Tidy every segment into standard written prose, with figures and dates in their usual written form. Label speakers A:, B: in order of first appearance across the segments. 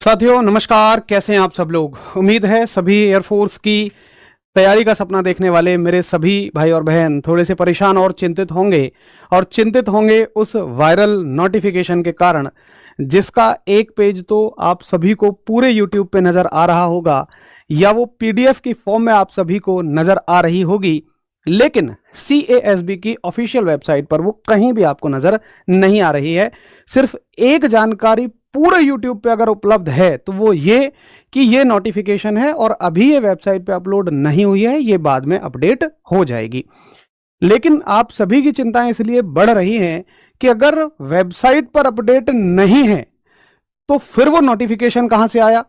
A: साथियों नमस्कार, कैसे हैं आप सब लोग। उम्मीद है सभी एयरफोर्स की तैयारी का सपना देखने वाले मेरे सभी भाई और बहन थोड़े से परेशान और चिंतित होंगे उस वायरल नोटिफिकेशन के कारण, जिसका एक पेज तो आप सभी को पूरे YouTube पे नज़र आ रहा होगा या वो PDF की फॉर्म में आप सभी को नज़र आ रही होगी, लेकिन CASB की ऑफिशियल वेबसाइट पर वो कहीं भी आपको नज़र नहीं आ रही है। सिर्फ एक जानकारी पूरे YouTube पे अगर उपलब्ध है तो वो ये कि ये नोटिफिकेशन है और अभी ये वेबसाइट पे अपलोड नहीं हुई है, ये बाद में अपडेट हो जाएगी। लेकिन आप सभी की चिंताएं इसलिए बढ़ रही हैं कि अगर वेबसाइट पर अपडेट नहीं है तो फिर वो नोटिफिकेशन कहां से आया,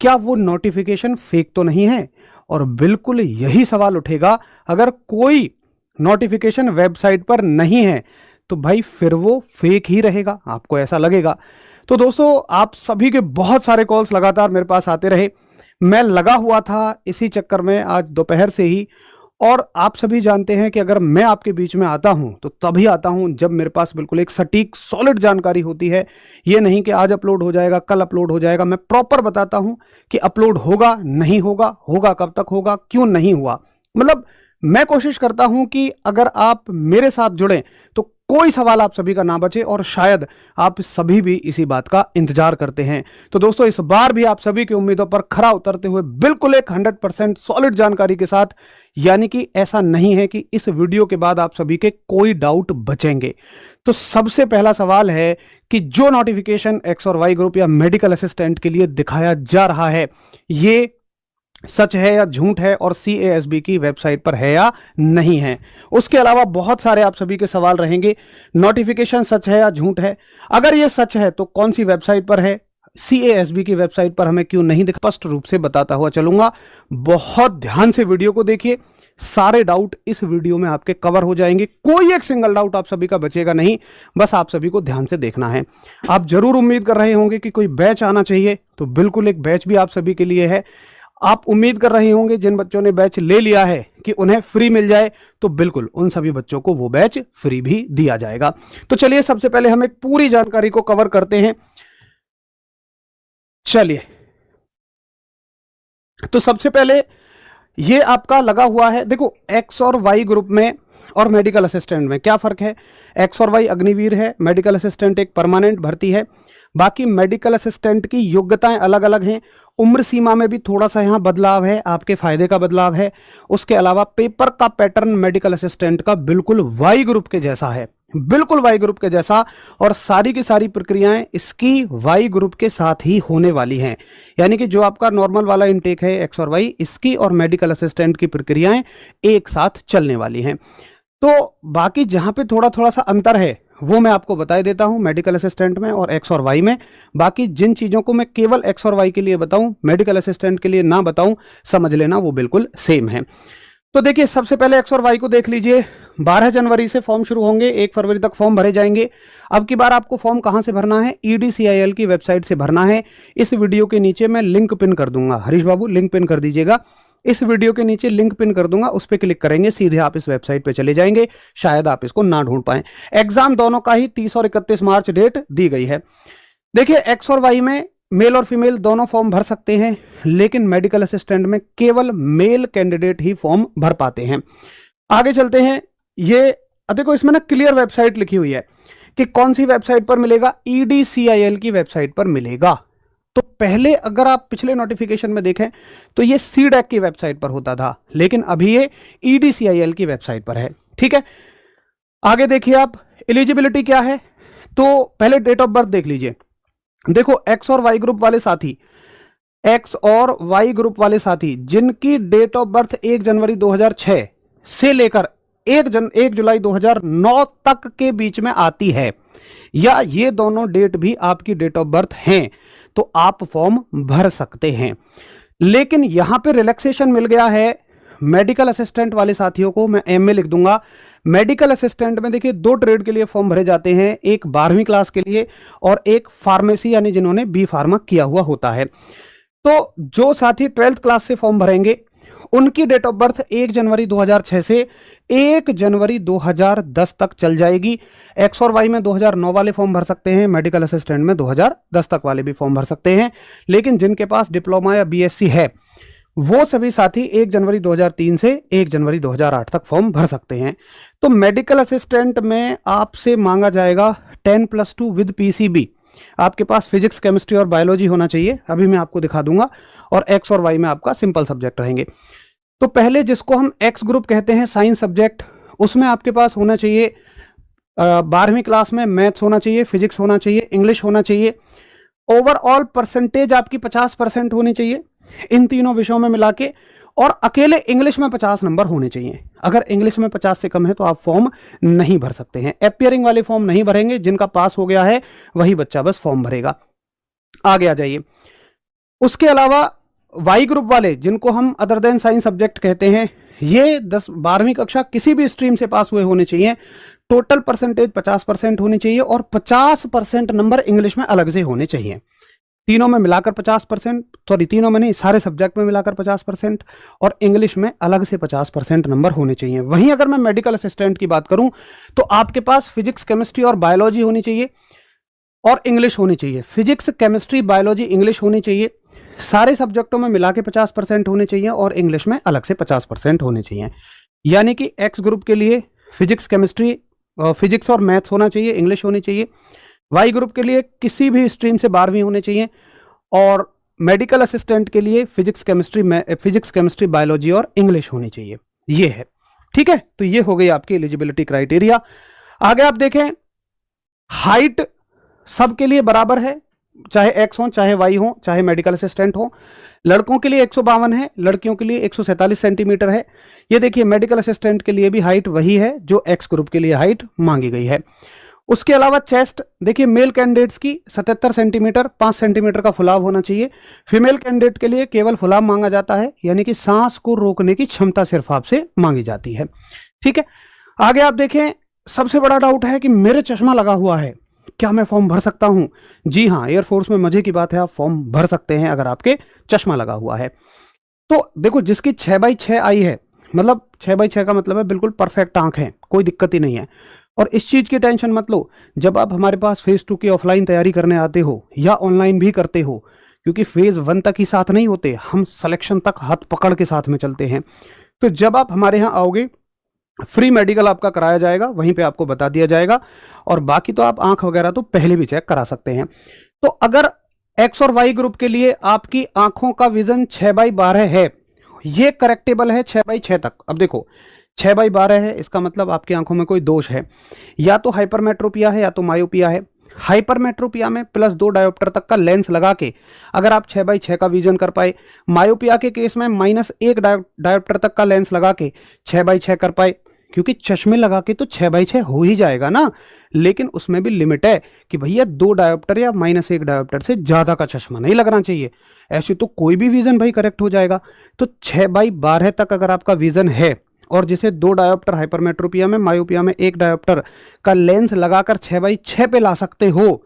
A: क्या वो नोटिफिकेशन फेक तो नहीं है। और बिल्कुल यही सवाल उठेगा, अगर कोई नोटिफिकेशन वेबसाइट पर नहीं है तो भाई फिर वो फेक ही रहेगा, आपको ऐसा लगेगा। तो दोस्तों, आप सभी के बहुत सारे कॉल्स लगातार मेरे पास आते रहे, मैं लगा हुआ था इसी चक्कर में आज दोपहर से ही। और आप सभी जानते हैं कि अगर मैं आपके बीच में आता हूं तो तभी आता हूं जब मेरे पास बिल्कुल एक सटीक सॉलिड जानकारी होती है। ये नहीं कि आज अपलोड हो जाएगा, कल अपलोड हो जाएगा। मैं प्रॉपर बताता हूं कि अपलोड होगा, नहीं होगा, होगा कब तक होगा, क्यों नहीं हुआ। मतलब मैं कोशिश करता हूं कि अगर आप मेरे साथ जुड़ें तो कोई सवाल आप सभी का ना बचे, और शायद आप सभी भी इसी बात का इंतजार करते हैं। तो दोस्तों, इस बार भी आप सभी की उम्मीदों पर खरा उतरते हुए बिल्कुल एक 100% सॉलिड जानकारी के साथ, यानी कि ऐसा नहीं है कि इस वीडियो के बाद आप सभी के कोई डाउट बचेंगे। तो सबसे पहला सवाल है कि जो नोटिफिकेशन एक्स और वाई ग्रुप या मेडिकल असिस्टेंट के लिए दिखाया जा रहा है, ये सच है या झूठ है, और CASB की वेबसाइट पर है या नहीं है। उसके अलावा बहुत सारे आप सभी के सवाल रहेंगे, नोटिफिकेशन सच है या झूठ है, अगर ये सच है तो कौन सी वेबसाइट पर है, CASB की वेबसाइट पर हमें क्यों नहीं दिख। स्पष्ट रूप से बताता हुआ चलूंगा, बहुत ध्यान से वीडियो को देखिए, सारे डाउट इस वीडियो में आपके कवर हो जाएंगे, कोई एक सिंगल डाउट आप सभी का बचेगा नहीं। बस आप सभी को ध्यान से देखना है। आप जरूर उम्मीद कर रहे होंगे कि कोई बैच आना चाहिए, तो बिल्कुल एक बैच भी आप सभी के लिए है। आप उम्मीद कर रहे होंगे जिन बच्चों ने बैच ले लिया है कि उन्हें फ्री मिल जाए, तो बिल्कुल उन सभी बच्चों को वो बैच फ्री भी दिया जाएगा। तो चलिए सबसे पहले हम एक पूरी जानकारी को कवर करते हैं। चलिए, तो सबसे पहले ये आपका लगा हुआ है, देखो एक्स और वाई ग्रुप में और मेडिकल असिस्टेंट में क्या फर्क है। एक्स और वाई अग्निवीर है, मेडिकल असिस्टेंट एक परमानेंट भर्ती है। बाकी मेडिकल असिस्टेंट की योग्यताएं अलग अलग हैं, उम्र सीमा में भी थोड़ा सा यहाँ बदलाव है, आपके फायदे का बदलाव है। उसके अलावा पेपर का पैटर्न मेडिकल असिस्टेंट का बिल्कुल वाई ग्रुप के जैसा है, बिल्कुल वाई ग्रुप के जैसा, और सारी की सारी प्रक्रियाएं इसकी वाई ग्रुप के साथ ही होने वाली हैं। यानी कि जो आपका नॉर्मल वाला इनटेक है एक्स और वाई, इसकी और मेडिकल असिस्टेंट की प्रक्रियाएं एक साथ चलने वाली हैं। तो बाकी जहां पे थोड़ा थोड़ा सा अंतर है वो मैं आपको बता देता हूं, मेडिकल असिस्टेंट में और एक्स और वाई में। बाकी जिन चीज़ों को मैं केवल एक्स और वाई के लिए बताऊं, मेडिकल असिस्टेंट के लिए ना बताऊं, समझ लेना वो बिल्कुल सेम है। तो देखिए, सबसे पहले एक्स और वाई को देख लीजिए। 12 जनवरी से फॉर्म शुरू होंगे, 1 फरवरी तक फॉर्म भरे जाएंगे। अब की बार आपको फॉर्म कहां से भरना है, EDCIL की वेबसाइट से भरना है। इस वीडियो के नीचे मैं लिंक पिन कर दूंगा, हरीश बाबू लिंक पिन कर दीजिएगा। इस वीडियो के नीचे लिंक पिन कर दूंगा, उस पर क्लिक करेंगे, सीधे आप इस वेबसाइट पे चले जाएंगे। शायद आप इसको ना ढूंढ पाएं। एग्जाम दोनों का ही 30 और 31 मार्च डेट दी गई है। देखिए, एक्स और वाई में मेल और फीमेल दोनों फॉर्म भर सकते हैं, लेकिन मेडिकल असिस्टेंट में केवल मेल कैंडिडेट ही फॉर्म भर पाते हैं। आगे चलते हैं। ये देखो, इसमें ना क्लियर वेबसाइट लिखी हुई है कि कौन सी वेबसाइट पर मिलेगा, EDCIL की वेबसाइट पर मिलेगा। तो पहले अगर आप पिछले नोटिफिकेशन में देखें तो ये CDAC की वेबसाइट पर होता था, लेकिन अभी ये EDCIL की वेबसाइट पर है। ठीक है, आगे देखिए आप, एलिजिबिलिटी क्या है। तो पहले डेट ऑफ बर्थ देख लीजिए। देखो, एक्स और वाई ग्रुप वाले साथी, एक्स और वाई ग्रुप वाले साथी जिनकी डेट ऑफ बर्थ 1 जनवरी 2006 से लेकर 1 जुलाई 2009 तक के बीच में आती है, या ये दोनों डेट भी आपकी डेट ऑफ बर्थ हैं, तो आप फॉर्म भर सकते हैं। लेकिन यहां पे रिलैक्सेशन मिल गया है मेडिकल असिस्टेंट वाले साथियों को, मैं MA लिख दूंगा। मेडिकल असिस्टेंट में देखिए 2 ट्रेड के लिए फॉर्म भरे जाते हैं, एक 12वीं क्लास के लिए और एक फार्मेसी, यानी जिन्होंने B फार्मा किया हुआ होता है। तो जो साथी 12th क्लास से फॉर्म भरेंगे उनकी डेट ऑफ बर्थ 1 जनवरी 2006 से 1 जनवरी 2010 तक चल जाएगी। एक्स और वाई में 2009 वाले फॉर्म भर सकते हैं, मेडिकल असिस्टेंट में 2010 तक वाले भी फॉर्म भर सकते हैं। लेकिन जिनके पास डिप्लोमा या बीएससी है वो सभी साथी 1 जनवरी 2003 से 1 जनवरी 2008 तक फॉर्म भर सकते हैं। तो मेडिकल असिस्टेंट में आपसे मांगा जाएगा 10+2 विद पीसीबी। आपके पास फिजिक्स, केमिस्ट्री और बायोलॉजी होना चाहिए, अभी मैं आपको दिखा दूंगा। और एक्स और वाई में आपका सिंपल सब्जेक्ट रहेंगे। तो पहले जिसको हम एक्स ग्रुप कहते हैं, साइंस सब्जेक्ट, उसमें आपके पास होना चाहिए 12वीं क्लास में मैथ्स होना चाहिए, फिजिक्स होना चाहिए, इंग्लिश होना चाहिए। ओवरऑल परसेंटेज आपकी 50% होनी चाहिए इन तीनों विषयों में मिला के, और अकेले इंग्लिश में 50 नंबर होने चाहिए। अगर इंग्लिश में 50 से कम है तो आप फॉर्म नहीं भर सकते हैं। अपियरिंग वाले फॉर्म नहीं भरेंगे, जिनका पास हो गया है वही बच्चा बस फॉर्म भरेगा। आगे आ जाइए। उसके अलावा वाई ग्रुप वाले, जिनको हम अदर देन साइंस सब्जेक्ट कहते हैं, ये 12वीं कक्षा किसी भी स्ट्रीम से पास हुए होने चाहिए। टोटल परसेंटेज 50% होनी चाहिए और 50% नंबर इंग्लिश में अलग से होने चाहिए। तीनों में मिलाकर 50%, सॉरी तीनों में नहीं, सारे सब्जेक्ट में मिलाकर 50% और इंग्लिश में अलग से 50% नंबर होने चाहिए। वहीं अगर मैं मेडिकल असिस्टेंट की बात करूं तो आपके पास फिजिक्स, केमिस्ट्री और बायोलॉजी होनी चाहिए और इंग्लिश होनी चाहिए। फिजिक्स, केमिस्ट्री, बायोलॉजी, इंग्लिश होनी चाहिए। सारे सब्जेक्टों में मिला के 50% होने चाहिए और इंग्लिश में अलग से 50% होने चाहिए। यानी कि एक्स ग्रुप के लिए फिजिक्स, केमिस्ट्री, फिजिक्स और मैथ्स होना चाहिए, इंग्लिश होनी चाहिए। वाई ग्रुप के लिए किसी भी स्ट्रीम से 12वीं होने चाहिए और मेडिकल असिस्टेंट के लिए फिजिक्स, केमिस्ट्री, बायोलॉजी और इंग्लिश होनी चाहिए। ये है, ठीक है। तो ये हो गई आपकी एलिजिबिलिटी क्राइटेरिया। आगे आप देखें, हाइट सबके लिए बराबर है, चाहे एक्स हो, चाहे वाई हो, चाहे मेडिकल असिस्टेंट हो। लड़कों के लिए 152 है, लड़कियों के लिए 147 सेंटीमीटर है। ये देखिए, मेडिकल असिस्टेंट के लिए भी हाइट वही है जो एक्स ग्रुप के लिए हाइट मांगी गई है। उसके अलावा चेस्ट देखिए, मेल कैंडिडेट्स की 77 सेंटीमीटर, 5 सेंटीमीटर का फुलाव होना चाहिए। फीमेल कैंडिडेट के लिए केवल फुलाव मांगा जाता है, यानी कि सांस को रोकने की क्षमता सिर्फ आपसे मांगी जाती है, ठीक है। आगे आप देखें, सबसे बड़ा डाउट है कि मेरे चश्मा लगा हुआ है, क्या मैं फॉर्म भर सकता हूं? जी हाँ, एयरफोर्स में मजे की बात है, आप फॉर्म भर सकते हैं अगर आपके चश्मा लगा हुआ है। तो देखो, जिसकी 6/6 आई है, मतलब 6/6 का मतलब है बिल्कुल परफेक्ट आंख है, कोई दिक्कत ही नहीं है। और इस चीज की टेंशन मत लो, जब आप हमारे पास फेज 2 की ऑफलाइन तैयारी करने आते हो या ऑनलाइन भी करते हो, क्योंकि फेज 1 तक ही साथ नहीं होते, हम सिलेक्शन तक हाथ पकड़ के साथ में चलते हैं। तो जब आप हमारे यहाँ आओगे, फ्री मेडिकल आपका कराया जाएगा, वहीं पे आपको बता दिया जाएगा। और बाकी तो आप आंख वगैरह तो पहले भी चेक करा सकते हैं। तो अगर एक्स और वाई ग्रुप के लिए आपकी आंखों का विजन 6/12 है, ये करेक्टेबल है 6/6 तक। अब देखो, 6/12 है, इसका मतलब आपकी आंखों में कोई दोष है, या तो हाइपरमेट्रोपिया है या तो मायोपिया है। हाइपरमेट्रोपिया में +2 डायोप्टर तक का लेंस लगा के अगर आप 6/6 का विजन कर पाए, मायोपिया के केस में -1 डायोप्टर तक का लेंस लगा के 6/6 कर पाए, क्योंकि चश्मे लगा के तो 6/6 हो ही जाएगा ना, लेकिन उसमें भी लिमिट है कि भैया 2 डायोप्टर या -1 डायोप्टर से ज़्यादा का चश्मा नहीं लगना चाहिए। ऐसे तो कोई भी विजन भाई करेक्ट हो जाएगा। तो 6/12 तक अगर आपका विजन है और जिसे 2 डायोप्टर हाइपरमेट्रोपिया में, मायोपिया में 1 डायोप्टर का लेंस लगाकर 6/6 पे ला सकते हो,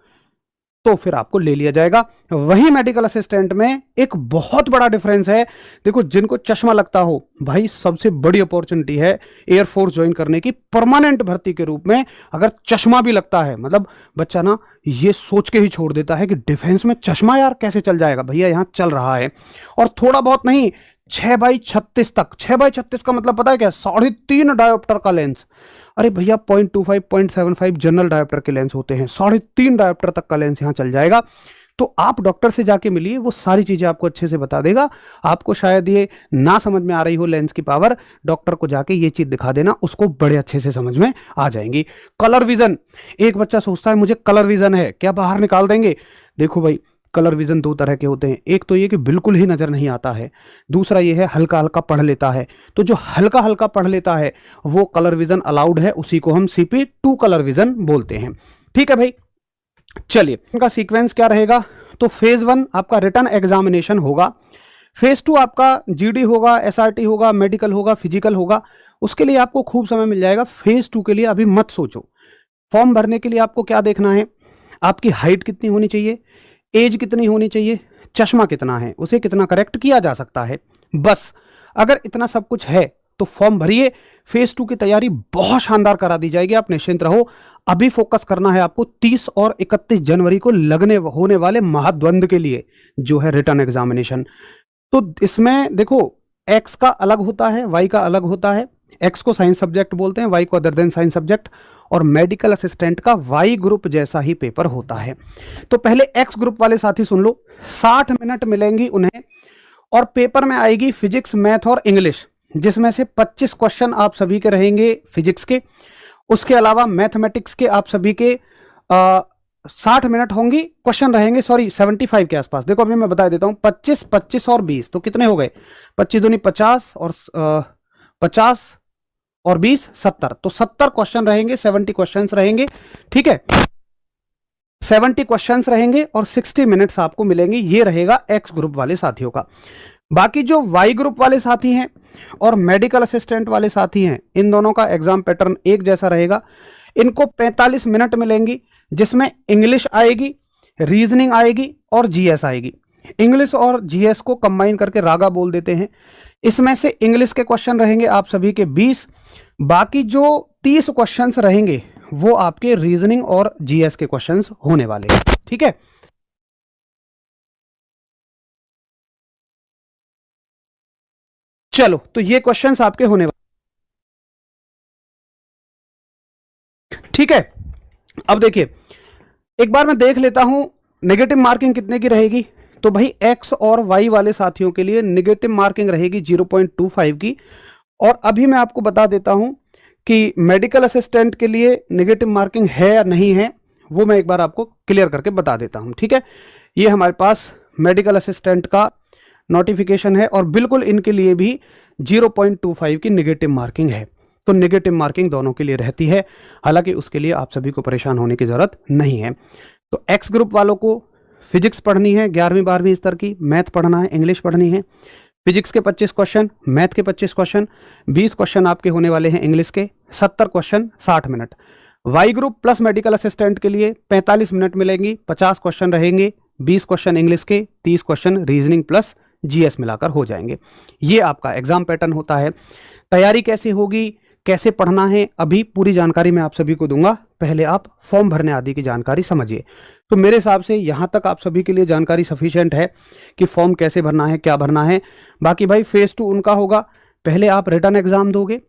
A: तो फिर आपको ले लिया जाएगा। वही मेडिकल असिस्टेंट में एक बहुत बड़ा डिफरेंस है। देखो, जिनको चश्मा लगता हो, भाई सबसे बड़ी अपॉर्चुनिटी है एयरफोर्स ज्वाइन करने की परमानेंट भर्ती के रूप में। अगर चश्मा भी लगता है, मतलब बच्चा ना ये सोच के ही छोड़ देता है कि डिफेंस में चश्मा यार कैसे चल जाएगा, भैया यहाँ चल रहा है। और थोड़ा बहुत नहीं, 6/36 तक। 6/36 का मतलब पता है क्या? 3.5 डायोप्टर का लेंस। अरे भैया 0.25, 0.75 जनरल डायोप्टर के लेंस होते हैं, 3.5 डायोप्टर तक का लेंस यहाँ चल जाएगा। तो आप डॉक्टर से जाके मिलिए, वो सारी चीजें आपको अच्छे से बता देगा। आपको शायद ये ना समझ में आ रही हो लेंस की पावर, डॉक्टर को जाके ये चीज दिखा देना, उसको बड़े अच्छे से समझ में आ जाएंगी। कलर विजन, एक बच्चा सोचता है मुझे कलर विजन है, क्या बाहर निकाल देंगे? देखो भाई, कलर विजन 2 तरह के होते हैं। एक तो ये कि बिल्कुल ही नजर नहीं आता है, दूसरा ये है हल्का हल्का पढ़ लेता है। तो जो हल्का हल्का पढ़ लेता है वो कलर विजन अलाउड है, उसी को हम CP2 कलर विजन बोलते हैं। ठीक है भाई, चलिए इनका सीक्वेंस क्या रहेगा? तो फेज 1 आपका रिटन एग्जामिनेशन होगा, फेज 2 आपका GD होगा, SRT होगा, मेडिकल होगा, फिजिकल होगा। उसके लिए आपको खूब समय मिल जाएगा। फेज 2 के लिए अभी मत सोचो। फॉर्म भरने के लिए आपको क्या देखना है? आपकी हाइट कितनी होनी चाहिए, एज कितनी होनी चाहिए, चश्मा कितना है, उसे कितना करेक्ट किया जा सकता है, बस अगर इतना सब कुछ है तो फॉर्म भरिए, फेज 2 की तैयारी बहुत शानदार करा दी जाएगी, आप निश्चिंत रहो। अभी फोकस करना है आपको 30 और 31 जनवरी को होने वाले महाद्वंद के लिए, जो है रिटन एग्जामिनेशन। तो इसमें देखो, एक्स का अलग होता है, वाई का अलग होता है। एक्स को साइंस सब्जेक्ट बोलते हैं, वाई को अदर देन साइंस सब्जेक्ट, और मेडिकल असिस्टेंट का वाई ग्रुप जैसा ही पेपर होता है। तो पहले एक्स ग्रुप वाले साथी सुन लो, 60 मिनट मिलेंगी उन्हें, और पेपर में आएगी फिजिक्स, मैथ और इंग्लिश, जिसमें से 25 क्वेश्चन आप सभी के रहेंगे फिजिक्स के। उसके अलावा मैथमेटिक्स के आप सभी के 60 मिनट होंगी, क्वेश्चन रहेंगे 75 के आसपास। देखो अभी मैं बता देता हूं, 25, 25 और 20 तो कितने हो गए, 25 दूनी 50 और 50 और 20 70, तो 70 क्वेश्चन रहेंगे, 70 क्वेश्चंस रहेंगे, ठीक है। 70 क्वेश्चंस रहेंगे और 60 मिनट्स आपको मिलेंगे। ये रहेगा एक्स ग्रुप वाले साथियों का। बाकी जो वाई ग्रुप वाले साथी हैं और मेडिकल असिस्टेंट वाले साथी हैं, इन दोनों का एग्जाम पैटर्न एक जैसा रहेगा। इनको 45 मिनट मिलेंगी, जिसमें इंग्लिश आएगी, रीजनिंग आएगी और जीएस आएगी। इंग्लिश और जीएस को कंबाइन करके रागा बोल देते हैं। इसमें से इंग्लिश के क्वेश्चन रहेंगे आप सभी के 20, बाकी जो 30 क्वेश्चंस रहेंगे वो आपके रीजनिंग और जीएस के क्वेश्चंस होने वाले हैं, ठीक है। चलो, तो ये क्वेश्चंस आपके होने वाले, ठीक है। अब देखिए, एक बार मैं देख लेता हूं नेगेटिव मार्किंग कितने की रहेगी। तो भाई एक्स और वाई वाले साथियों के लिए नेगेटिव मार्किंग रहेगी 0.25 की। और अभी मैं आपको बता देता हूं कि मेडिकल असिस्टेंट के लिए नेगेटिव मार्किंग है या नहीं है, वो मैं एक बार आपको क्लियर करके बता देता हूं, ठीक है। ये हमारे पास मेडिकल असिस्टेंट का नोटिफिकेशन है और बिल्कुल इनके लिए भी 0.25 की नेगेटिव मार्किंग है। तो नेगेटिव मार्किंग दोनों के लिए रहती है, हालांकि उसके लिए आप सभी को परेशान होने की जरूरत नहीं है। तो एक्स ग्रुप वालों को फिजिक्स पढ़नी है 11वीं 12वीं स्तर की, मैथ पढ़ना है, इंग्लिश पढ़नी है। फिजिक्स के 25 क्वेश्चन, मैथ के 25 क्वेश्चन, 20 क्वेश्चन आपके होने वाले हैं इंग्लिश के, 70 question 60 minute. Y group plus medical assistant के लिए 45 मिनट मिलेंगी, 50 क्वेश्चन रहेंगे, 20 क्वेश्चन इंग्लिश के, 30 क्वेश्चन रीजनिंग प्लस जीएस मिलाकर हो जाएंगे। ये आपका एग्जाम पैटर्न होता है। तैयारी कैसे होगी, कैसे पढ़ना है, अभी पूरी जानकारी मैं आप सभी को दूंगा। पहले आप फॉर्म भरने आदि की जानकारी समझिए। तो मेरे हिसाब से यहां तक आप सभी के लिए जानकारी सफिशिएंट है कि फॉर्म कैसे भरना है, क्या भरना है। बाकी भाई फेज 2 उनका होगा, पहले आप रिटन एग्जाम दोगे,